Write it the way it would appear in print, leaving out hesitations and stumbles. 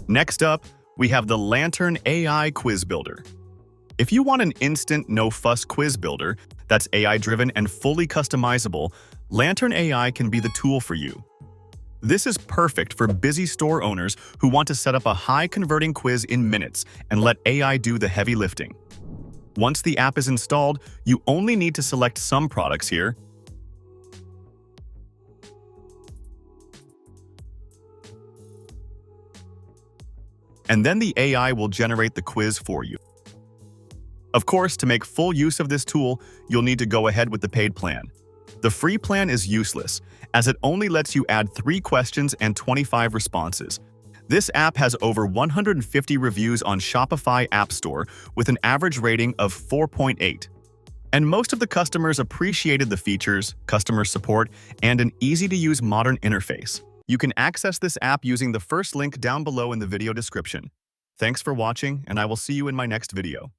Next up, we have the Lantern AI Quiz Builder. If you want an instant, no-fuss quiz builder that's AI-driven and fully customizable, Lantern AI can be the tool for you. This is perfect for busy store owners who want to set up a high-converting quiz in minutes and let AI do the heavy lifting. Once the app is installed, you only need to select some products here. And then the AI will generate the quiz for you. Of course, to make full use of this tool, you'll need to go ahead with the paid plan. The free plan is useless, as it only lets you add 3 questions and 25 responses. This app has over 150 reviews on Shopify App Store with an average rating of 4.8. And most of the customers appreciated the features, customer support, and an easy-to-use modern interface. You can access this app using the first link down below in the video description. Thanks for watching, and I will see you in my next video.